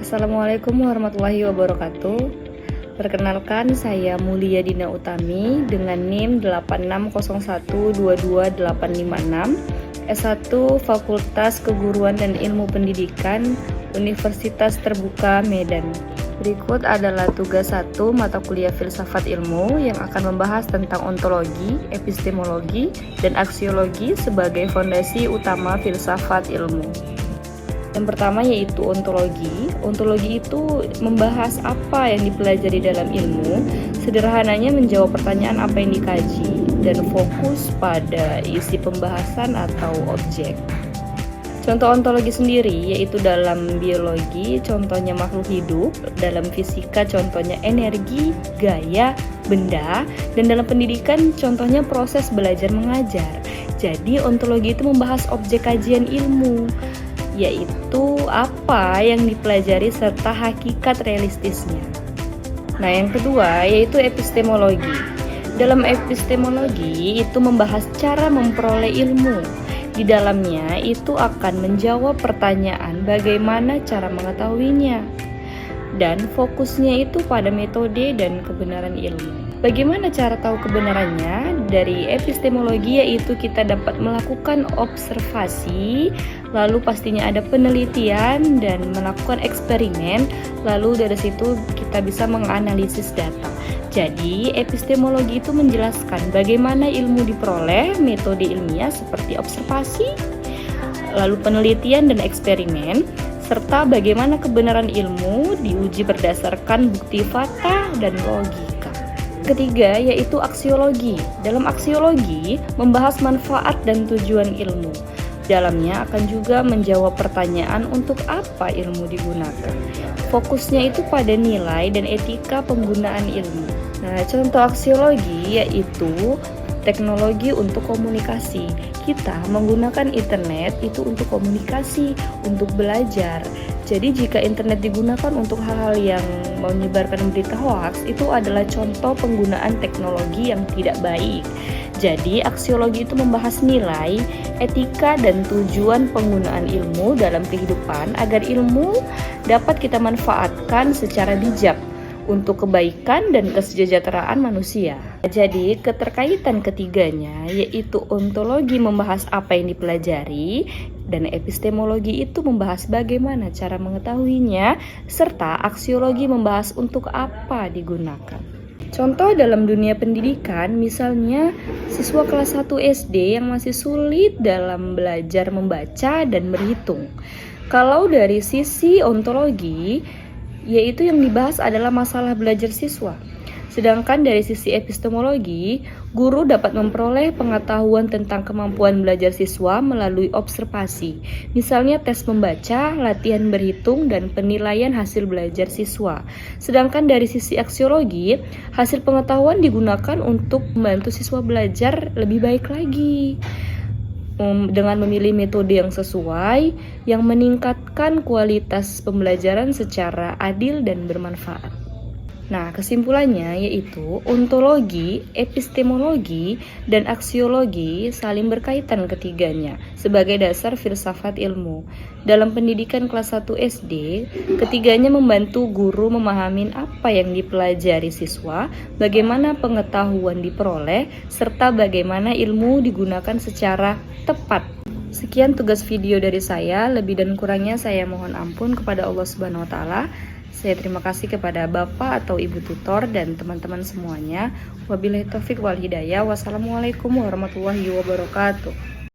Assalamualaikum warahmatullahi wabarakatuh. Perkenalkan, saya Mulia Dina Utami dengan NIM 8601222856, S1 Fakultas Keguruan dan Ilmu Pendidikan, Universitas Terbuka Medan. Berikut adalah tugas 1 mata kuliah Filsafat Ilmu yang akan membahas tentang ontologi, epistemologi, dan aksiologi sebagai fondasi utama filsafat ilmu. Yang pertama yaitu ontologi. Ontologi itu membahas apa yang dipelajari dalam ilmu, sederhananya menjawab pertanyaan apa yang dikaji, dan fokus pada isi pembahasan atau objek. Contoh ontologi sendiri yaitu dalam biologi, contohnya makhluk hidup, dalam fisika contohnya energi, gaya, benda, dan dalam pendidikan contohnya proses belajar mengajar. Jadi ontologi itu membahas objek kajian ilmu, yaitu apa yang dipelajari serta hakikat realistisnya. Nah, yang kedua yaitu epistemologi. Dalam epistemologi itu membahas cara memperoleh ilmu. Di dalamnya itu akan menjawab pertanyaan bagaimana cara mengetahuinya. Dan fokusnya itu pada metode dan kebenaran ilmu. Bagaimana cara tahu kebenarannya? Dari epistemologi yaitu kita dapat melakukan observasi, lalu pastinya ada penelitian dan melakukan eksperimen, lalu dari situ kita bisa menganalisis data. Jadi epistemologi itu menjelaskan bagaimana ilmu diperoleh, metode ilmiah seperti observasi, lalu penelitian dan eksperimen, serta bagaimana kebenaran ilmu diuji berdasarkan bukti fakta dan logika. Ketiga yaitu aksiologi. Dalam aksiologi membahas manfaat dan tujuan ilmu. Dalamnya akan juga menjawab pertanyaan untuk apa ilmu digunakan. Fokusnya itu pada nilai dan etika penggunaan ilmu. Nah, contoh aksiologi yaitu teknologi untuk komunikasi. Kita menggunakan internet itu untuk komunikasi, untuk belajar. Jadi jika internet digunakan untuk hal-hal yang menyebarkan berita hoax, itu adalah contoh penggunaan teknologi yang tidak baik. Jadi aksiologi itu membahas nilai, etika, dan tujuan penggunaan ilmu dalam kehidupan agar ilmu dapat kita manfaatkan secara bijak untuk kebaikan dan kesejahteraan manusia. Jadi keterkaitan ketiganya yaitu ontologi membahas apa yang dipelajari dan epistemologi itu membahas bagaimana cara mengetahuinya, serta aksiologi membahas untuk apa digunakan. Contoh dalam dunia pendidikan, misalnya siswa kelas 1 SD yang masih sulit dalam belajar membaca dan berhitung. Kalau dari sisi ontologi, yaitu yang dibahas adalah masalah belajar siswa. Sedangkan dari sisi epistemologi, guru dapat memperoleh pengetahuan tentang kemampuan belajar siswa melalui observasi. Misalnya tes membaca, latihan berhitung, dan penilaian hasil belajar siswa. Sedangkan dari sisi aksiologi, hasil pengetahuan digunakan untuk membantu siswa belajar lebih baik lagi, dengan memilih metode yang sesuai, yang meningkatkan kualitas pembelajaran secara adil dan bermanfaat. Nah, kesimpulannya yaitu ontologi, epistemologi, dan aksiologi saling berkaitan ketiganya sebagai dasar filsafat ilmu. Dalam pendidikan kelas 1 SD, ketiganya membantu guru memahami apa yang dipelajari siswa, bagaimana pengetahuan diperoleh, serta bagaimana ilmu digunakan secara tepat. Sekian tugas video dari saya, lebih dan kurangnya saya mohon ampun kepada Allah Subhanahu wa taala. Saya terima kasih kepada Bapak atau Ibu tutor dan teman-teman semuanya. Wabillahi taufik wal hidayah. Wassalamualaikum warahmatullahi wabarakatuh.